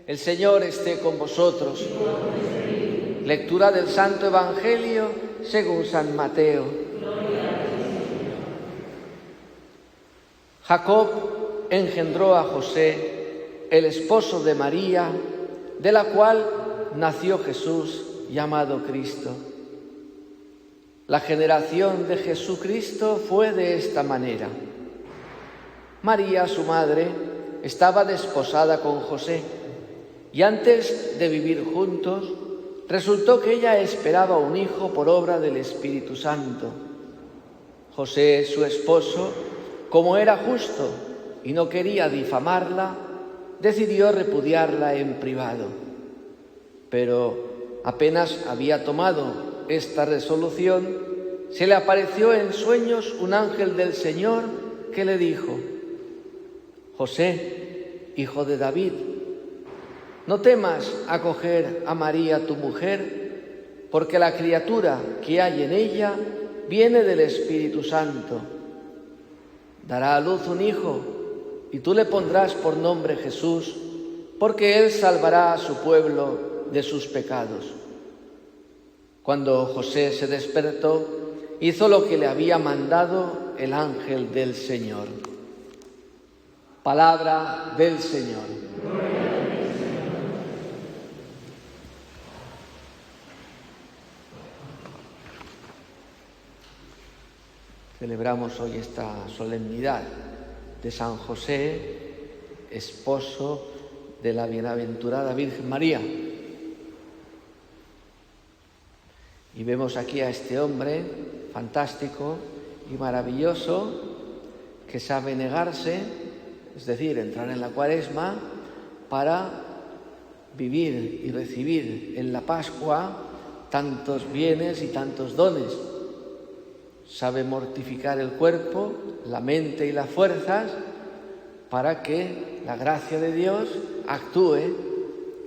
El Señor esté con vosotros. Lectura del Santo Evangelio según San Mateo. Jacob engendró a José, el esposo de María, de la cual nació Jesús, llamado Cristo. La generación de Jesucristo fue de esta manera. María, su madre, estaba desposada con José, y antes de vivir juntos, resultó que ella esperaba un hijo por obra del Espíritu Santo. José, su esposo, como era justo y no quería difamarla, decidió repudiarla en privado. Pero apenas había tomado esta resolución, se le apareció en sueños un ángel del Señor que le dijo: José, hijo de David, no temas acoger a María tu mujer, porque la criatura que hay en ella viene del Espíritu Santo. Dará a luz un hijo, y tú le pondrás por nombre Jesús, porque él salvará a su pueblo de sus pecados. Cuando José se despertó, hizo lo que le había mandado el ángel del Señor. Palabra del Señor. Celebramos hoy esta solemnidad de San José, esposo de la bienaventurada Virgen María. Y vemos aquí a este hombre fantástico y maravilloso que sabe negarse, es decir, entrar en la Cuaresma para vivir y recibir en la Pascua tantos bienes y tantos dones. Sabe mortificar el cuerpo, la mente y las fuerzas para que la gracia de Dios actúe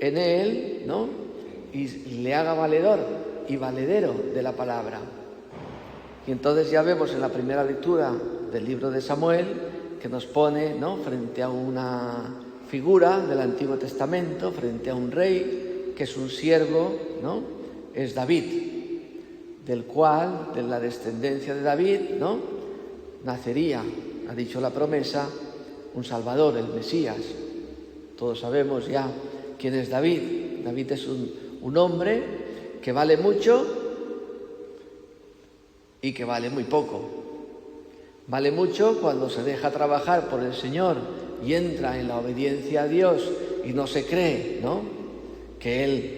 en él, ¿no? Y le haga valedor y valedero de la palabra. Y entonces ya vemos en la primera lectura del libro de Samuel que nos pone, ¿no?, frente a una figura del Antiguo Testamento, frente a un rey que es un siervo, ¿no? Es David, del cual, de la descendencia de David, ¿no?, nacería, ha dicho la promesa, un Salvador, el Mesías. Todos sabemos ya quién es David. David es un hombre que vale mucho y que vale muy poco. Vale mucho cuando se deja trabajar por el Señor y entra en la obediencia a Dios y no se cree, ¿no?, que Él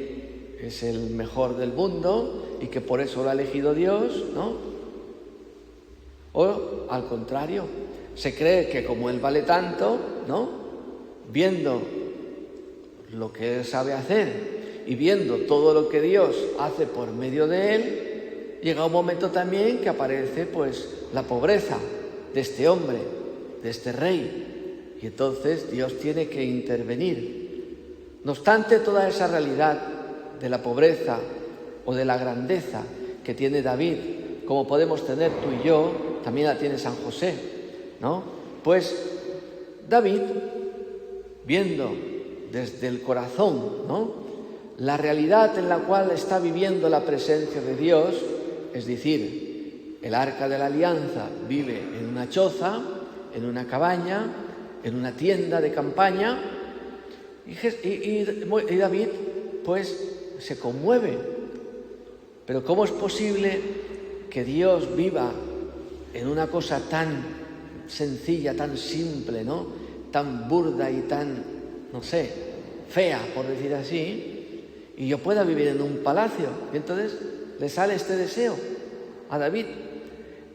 es el mejor del mundo y que por eso lo ha elegido Dios, ¿no? O al contrario, se cree que como Él vale tanto, ¿no?, viendo lo que Él sabe hacer y viendo todo lo que Dios hace por medio de Él, llega un momento también que aparece pues la pobreza de este hombre, de este rey, y entonces Dios tiene que intervenir. No obstante, toda esa realidad de la pobreza o de la grandeza que tiene David, como podemos tener tú y yo, también la tiene San José, ¿no? Pues David, viendo desde el corazón, ¿no?, la realidad en la cual está viviendo la presencia de Dios, es decir, el Arca de la Alianza vive en una choza, en una cabaña, en una tienda de campaña, y David pues se conmueve. Pero ¿cómo es posible que Dios viva en una cosa tan sencilla, tan simple, ¿no?, tan burda y tan, no sé, fea, por decir así, y yo pueda vivir en un palacio? Y entonces le sale este deseo a David,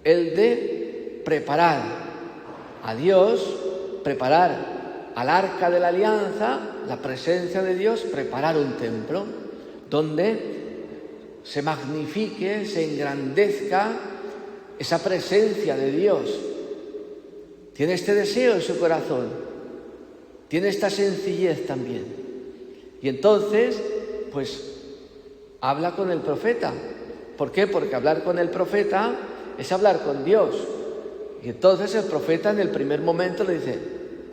el de preparar a Dios, preparar al Arca de la Alianza, la presencia de Dios, preparar un templo donde se magnifique, se engrandezca esa presencia de Dios. Tiene este deseo en su corazón, tiene esta sencillez también. Y entonces, pues, habla con el profeta. ¿Por qué? Porque hablar con el profeta es hablar con Dios. Y entonces el profeta en el primer momento le dice: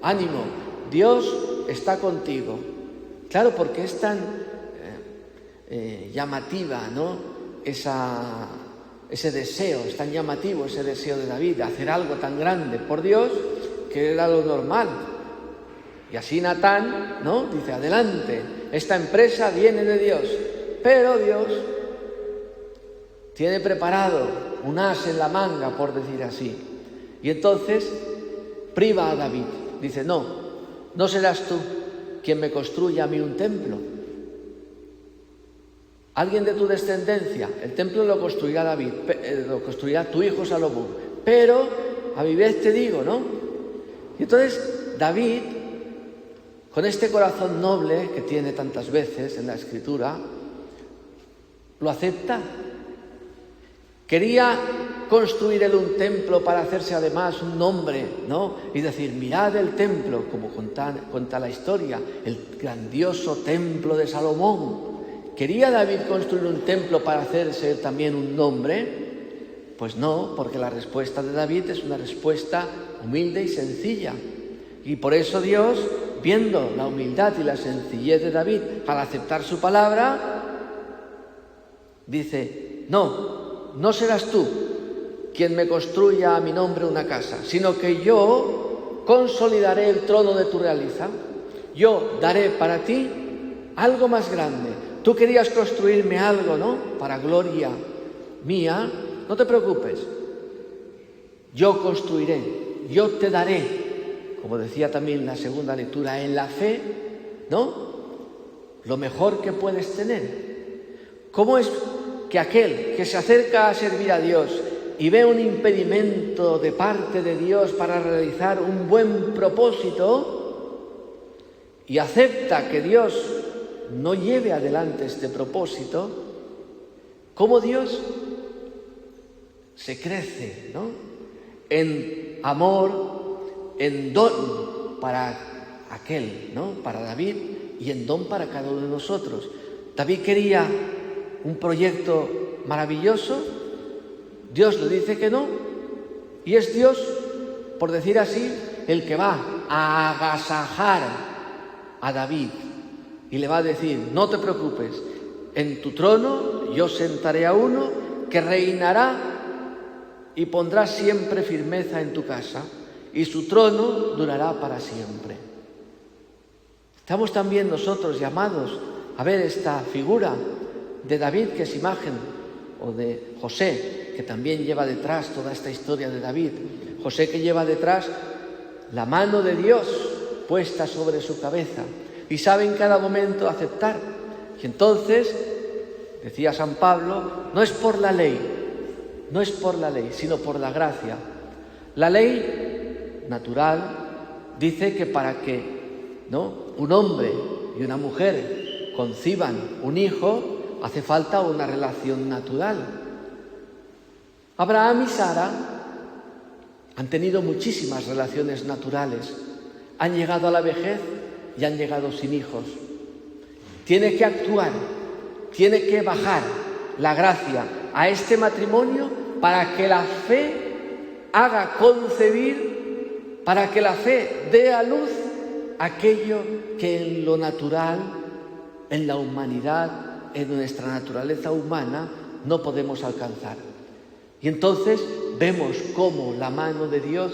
ánimo, Dios está contigo. Claro, porque es tan llamativa, ¿no? Ese deseo, es tan llamativo ese deseo de David, de hacer algo tan grande por Dios, que era lo normal. Y así Natán, ¿no? Dice, adelante, esta empresa viene de Dios, pero Dios tiene preparado un as en la manga, por decir así. Y entonces priva a David. Dice, no serás tú quien me construya a mí un templo. Alguien de tu descendencia, el templo lo construirá David, lo construirá tu hijo Salomón. Pero a mi vez te digo, ¿no? Y entonces David, con este corazón noble que tiene tantas veces en la Escritura, lo acepta. Quería construir él un templo para hacerse además un nombre, ¿no? Y decir, mirad el templo, como cuenta la historia, el grandioso templo de Salomón. ¿Quería David construir un templo para hacerse también un nombre? Pues no, porque la respuesta de David es una respuesta humilde y sencilla. Y por eso Dios, viendo la humildad y la sencillez de David al aceptar su palabra, dice, no serás tú quien me construya a mi nombre una casa, sino que yo consolidaré el trono de tu realeza. Yo daré para ti algo más grande. Tú querías construirme algo, ¿no? Para gloria mía. No te preocupes. Yo construiré, yo te daré, como decía también la segunda lectura, en la fe, ¿no? Lo mejor que puedes tener. ¿Cómo es que aquel que se acerca a servir a Dios y ve un impedimento de parte de Dios para realizar un buen propósito y acepta que Dios no lleve adelante este propósito, cómo Dios se crece, ¿no? En amor, en don para aquel, ¿no? Para David, y en don para cada uno de nosotros. David quería un proyecto maravilloso, Dios le dice que no, y es Dios, por decir así, el que va a agasajar a David y le va a decir, no te preocupes, en tu trono yo sentaré a uno que reinará y pondrá siempre firmeza en tu casa, y su trono durará para siempre. Estamos también nosotros llamados a ver esta figura de David, que es imagen, o de José, que también lleva detrás toda esta historia de David. José, que lleva detrás la mano de Dios puesta sobre su cabeza y sabe en cada momento aceptar. Y entonces, decía San Pablo, no es por la ley, sino por la gracia. La ley natural dice que para que, ¿no?, un hombre y una mujer conciban un hijo, hace falta una relación natural. Abraham y Sara han tenido muchísimas relaciones naturales, han llegado a la vejez y han llegado sin hijos. Tiene que actuar, tiene que bajar la gracia a este matrimonio para que la fe haga concebir, para que la fe dé a luz aquello que en lo natural, en la humanidad, en nuestra naturaleza humana, no podemos alcanzar. Y entonces vemos cómo la mano de Dios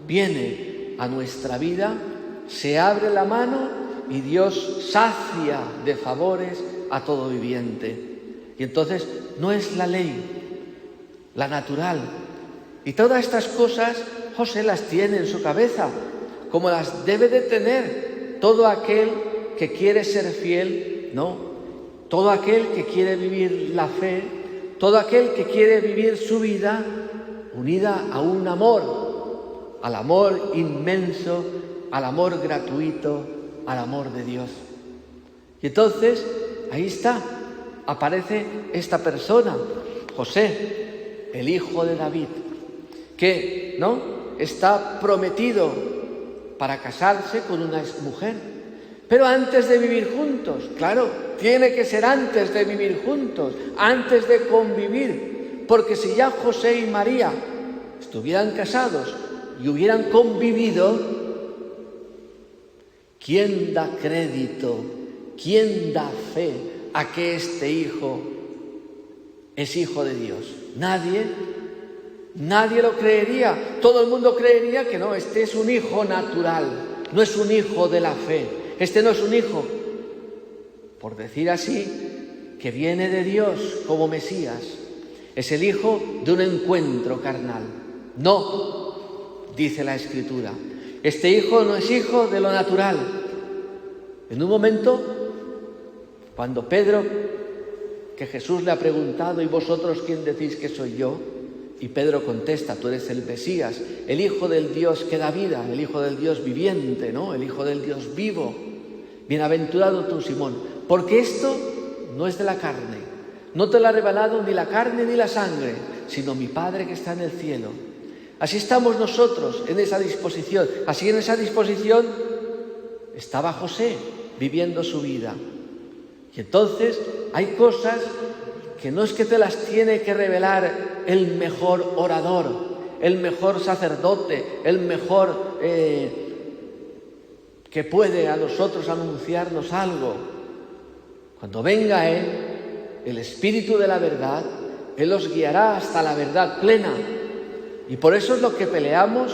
viene a nuestra vida, se abre la mano y Dios sacia de favores a todo viviente. Y entonces no es la ley, la natural. Y todas estas cosas José las tiene en su cabeza, como las debe de tener todo aquel que quiere ser fiel, ¿no? Todo aquel que quiere vivir la fe, todo aquel que quiere vivir su vida unida a un amor, al amor inmenso, al amor gratuito, al amor de Dios. Y entonces, ahí está, aparece esta persona, José, el hijo de David, que, ¿no?, está prometido para casarse con una mujer. Pero antes de vivir juntos, claro, tiene que ser antes de vivir juntos, antes de convivir, porque si ya José y María estuvieran casados y hubieran convivido, ¿quién da crédito ¿quién da fe a que este hijo es hijo de Dios? Nadie. Nadie lo creería. Todo el mundo creería que no, este es un hijo natural, no es un hijo de la fe. Este no es un hijo, por decir así, que viene de Dios como Mesías. Es el hijo de un encuentro carnal. No, dice la Escritura. Este hijo no es hijo de lo natural. En un momento, cuando Pedro, que Jesús le ha preguntado, ¿y vosotros quién decís que soy yo? Y Pedro contesta, tú eres el Mesías, el Hijo del Dios que da vida, el Hijo del Dios viviente, ¿no? El Hijo del Dios vivo. Bienaventurado tú, Simón, porque esto no es de la carne, no te lo ha revelado ni la carne ni la sangre, sino mi Padre que está en el cielo. Así estamos nosotros en esa disposición. Así en esa disposición estaba José viviendo su vida. Y entonces hay cosas que no es que te las tiene que revelar el mejor orador, el mejor sacerdote, el mejor que puede a nosotros anunciarnos algo. Cuando venga Él, el Espíritu de la verdad, Él os guiará hasta la verdad plena. Y por eso es lo que peleamos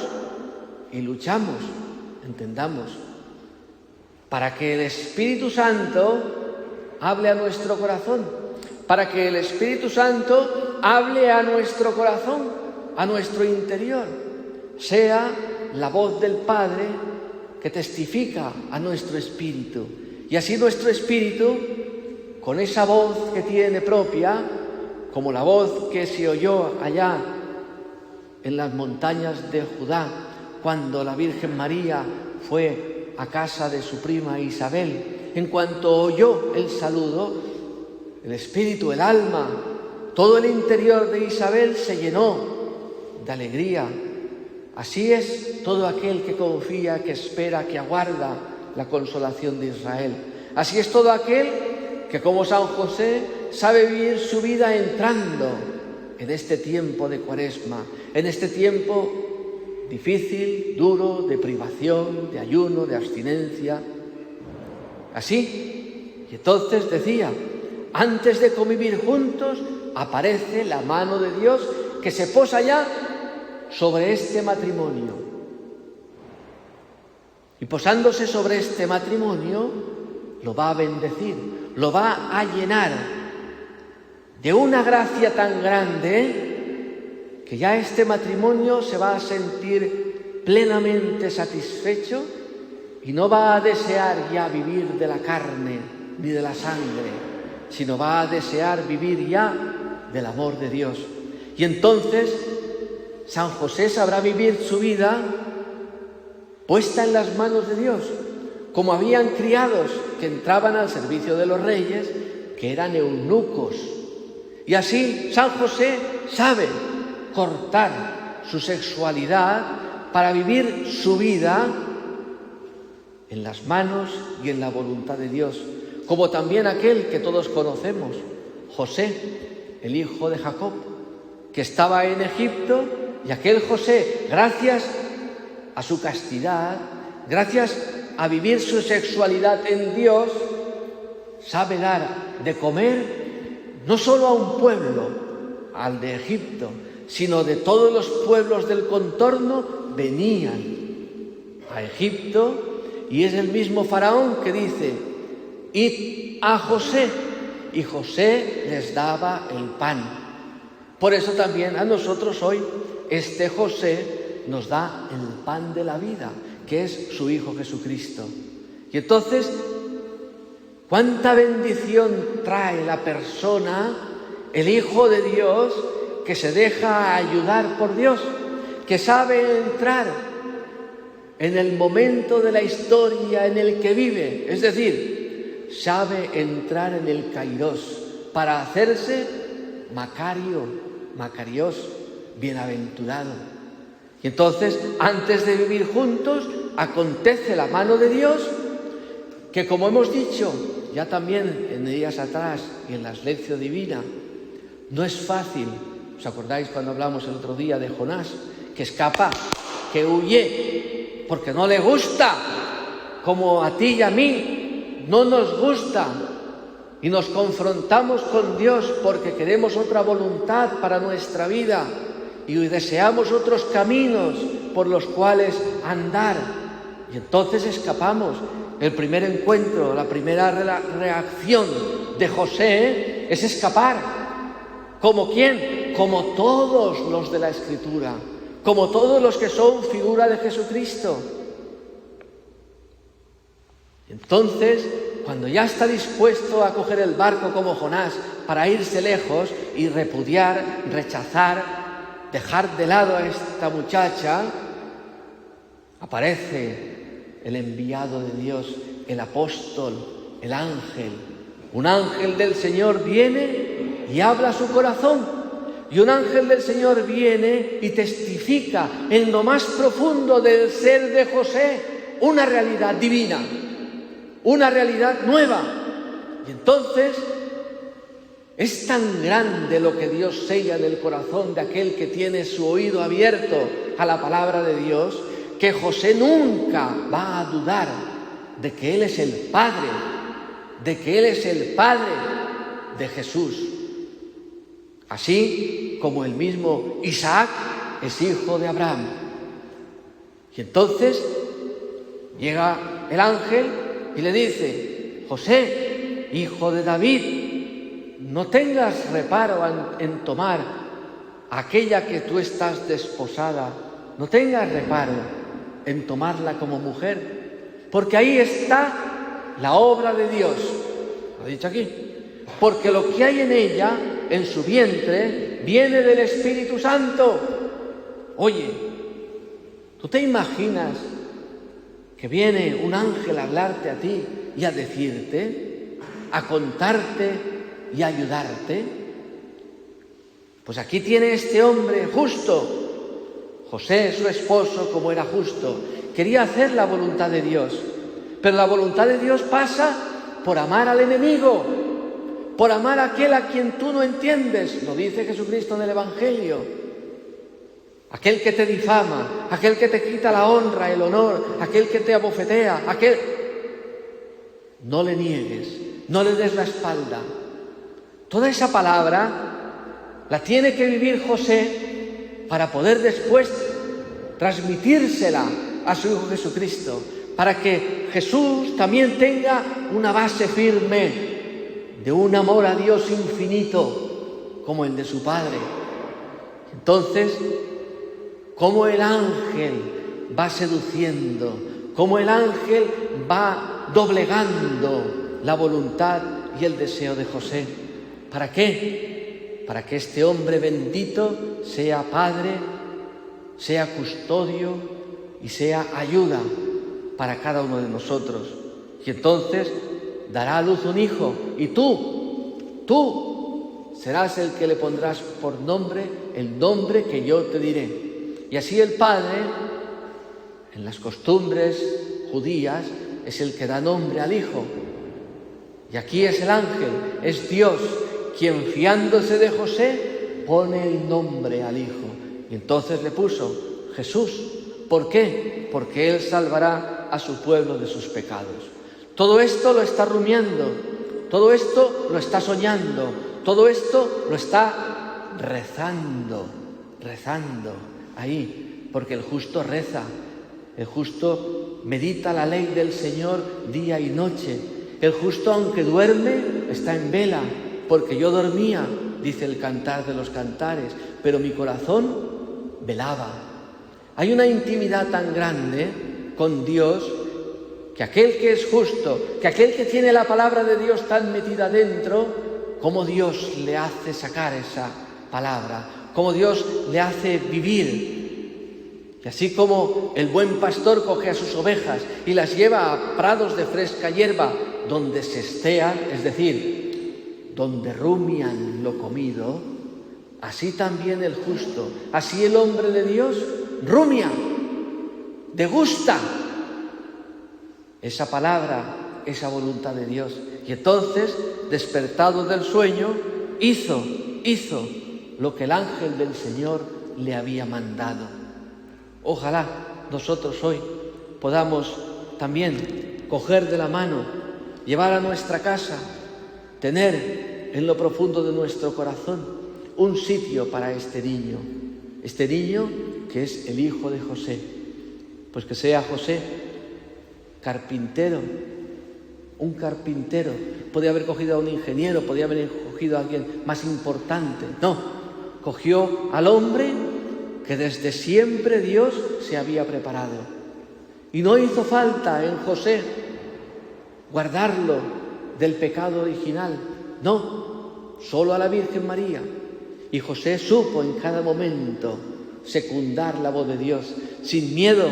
y luchamos, entendamos, para que el Espíritu Santo hable a nuestro corazón. Para que el Espíritu Santo hable a nuestro corazón, a nuestro interior, sea la voz del Padre que testifica a nuestro espíritu. Y así nuestro espíritu, con esa voz que tiene propia, como la voz que se oyó allá en las montañas de Judá, cuando la Virgen María fue a casa de su prima Isabel, en cuanto oyó el saludo, el espíritu, el alma, todo el interior de Isabel se llenó de alegría. Así es todo aquel que confía, que espera, que aguarda la consolación de Israel. Así es todo aquel que, como San José, sabe vivir su vida entrando en este tiempo de Cuaresma, en este tiempo difícil, duro, de privación, de ayuno, de abstinencia. Así, y entonces decía, antes de convivir juntos, aparece la mano de Dios que se posa ya sobre este matrimonio. Y posándose sobre este matrimonio, lo va a bendecir, lo va a llenar de una gracia tan grande que ya este matrimonio se va a sentir plenamente satisfecho y no va a desear ya vivir de la carne ni de la sangre, sino va a desear vivir ya del amor de Dios. Y entonces San José sabrá vivir su vida puesta en las manos de Dios, como habían criados que entraban al servicio de los reyes, que eran eunucos. Y así San José sabe cortar su sexualidad para vivir su vida en las manos y en la voluntad de Dios. Como también aquel que todos conocemos, José, el hijo de Jacob, que estaba en Egipto, y aquel José, gracias a su castidad, gracias a vivir su sexualidad en Dios, sabe dar de comer no solo a un pueblo, al de Egipto, sino de todos los pueblos del contorno venían a Egipto, y es el mismo faraón que dice, id a José, y José les daba el pan. Por eso también a nosotros hoy este José nos da el pan de la vida, que es su Hijo Jesucristo. Y entonces, ¿cuánta bendición trae la persona, el Hijo de Dios, que se deja ayudar por Dios, que sabe entrar en el momento de la historia en el que vive? Es decir, sabe entrar en el kairos para hacerse Macarios, bienaventurado. Y entonces, antes de vivir juntos, acontece la mano de Dios, que como hemos dicho ya también en días atrás y en la lección divina, no es fácil. ¿Os acordáis cuando hablamos el otro día de Jonás? Que escapa, que huye, porque no le gusta, como a ti y a mí, no nos gusta y nos confrontamos con Dios porque queremos otra voluntad para nuestra vida y deseamos otros caminos por los cuales andar, y entonces escapamos. El primer encuentro, la primera reacción de José es escapar. ¿Como quién? Como todos los de la Escritura, como todos los que son figura de Jesucristo. Entonces, cuando ya está dispuesto a coger el barco como Jonás para irse lejos y repudiar, rechazar, dejar de lado a esta muchacha, aparece el enviado de Dios, el apóstol, el ángel. Un ángel del Señor viene y habla a su corazón. Y un ángel del Señor viene y testifica en lo más profundo del ser de José una realidad divina, una realidad nueva. Y entonces es tan grande lo que Dios sella en el corazón de aquel que tiene su oído abierto a la palabra de Dios, que José nunca va a dudar de que Él es el Padre, de que Él es el Padre de Jesús. Así como el mismo Isaac es hijo de Abraham. Y entonces llega el ángel y le dice: José, hijo de David, no tengas reparo en tomar aquella que tú estás desposada, no tengas reparo en tomarla como mujer, porque ahí está la obra de Dios. Lo he dicho aquí. Porque lo que hay en ella, en su vientre, viene del Espíritu Santo. Oye, ¿tú te imaginas que viene un ángel a hablarte a ti y a decirte, a contarte y a ayudarte? Pues aquí tiene este hombre justo. José, su esposo, como era justo, quería hacer la voluntad de Dios. Pero la voluntad de Dios pasa por amar al enemigo, por amar a aquel a quien tú no entiendes. Lo dice Jesucristo en el Evangelio. Aquel que te difama, aquel que te quita la honra, el honor, aquel que te abofetea, aquel... No le niegues, no le des la espalda. Toda esa palabra la tiene que vivir José para poder después transmitírsela a su Hijo Jesucristo, para que Jesús también tenga una base firme de un amor a Dios infinito como el de su Padre. Entonces, cómo el ángel va seduciendo, cómo el ángel va doblegando la voluntad y el deseo de José. ¿Para qué? Para que este hombre bendito sea padre, sea custodio y sea ayuda para cada uno de nosotros. Y entonces dará a luz un hijo, y tú serás el que le pondrás por nombre el nombre que yo te diré. Y así el padre, en las costumbres judías, es el que da nombre al hijo. Y aquí es el ángel, es Dios quien, fiándose de José, pone el nombre al hijo. Y entonces le puso Jesús. ¿Por qué? Porque Él salvará a su pueblo de sus pecados. Todo esto lo está rumiando, todo esto lo está soñando, todo esto lo está rezando ahí, porque el justo reza, el justo medita la ley del Señor día y noche. El justo, aunque duerme, está en vela, porque yo dormía, dice el Cantar de los Cantares, pero mi corazón velaba. Hay una intimidad tan grande con Dios, que aquel que es justo, que aquel que tiene la palabra de Dios tan metida dentro, cómo Dios le hace sacar esa palabra, cómo Dios le hace vivir. Y así como el buen pastor coge a sus ovejas y las lleva a prados de fresca hierba, donde se estean, es decir, donde rumian lo comido, así también el justo, así el hombre de Dios rumia, degusta esa palabra, esa voluntad de Dios. Y entonces, despertado del sueño, hizo lo que el ángel del Señor le había mandado. Ojalá nosotros hoy podamos también coger de la mano llevar a nuestra casa, tener en lo profundo de nuestro corazón un sitio para este niño que es el hijo de José. Pues que sea José carpintero, un carpintero. Podía haber cogido a un ingeniero, podía haber cogido a alguien más importante. No, cogió al hombre que desde siempre Dios se había preparado. Y no hizo falta en José guardarlo del pecado original. No, solo a la Virgen María. Y José supo en cada momento secundar la voz de Dios, sin miedo,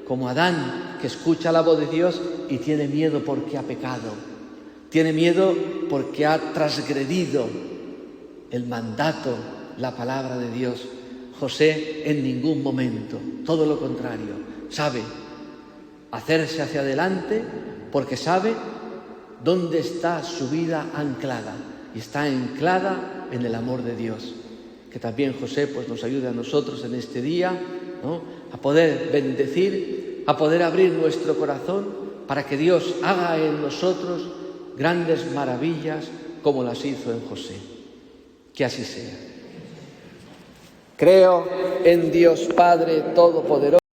como Adán, que escucha la voz de Dios y tiene miedo porque ha pecado. Tiene miedo porque ha transgredido el mandato, la palabra de Dios. José en ningún momento, todo lo contrario, sabe hacerse hacia adelante porque sabe dónde está su vida anclada. Y está anclada en el amor de Dios. Que también José pues, nos ayude a nosotros en este día, ¿no?, a poder bendecir, a poder abrir nuestro corazón para que Dios haga en nosotros grandes maravillas como las hizo en José. Que así sea. Creo en Dios Padre Todopoderoso,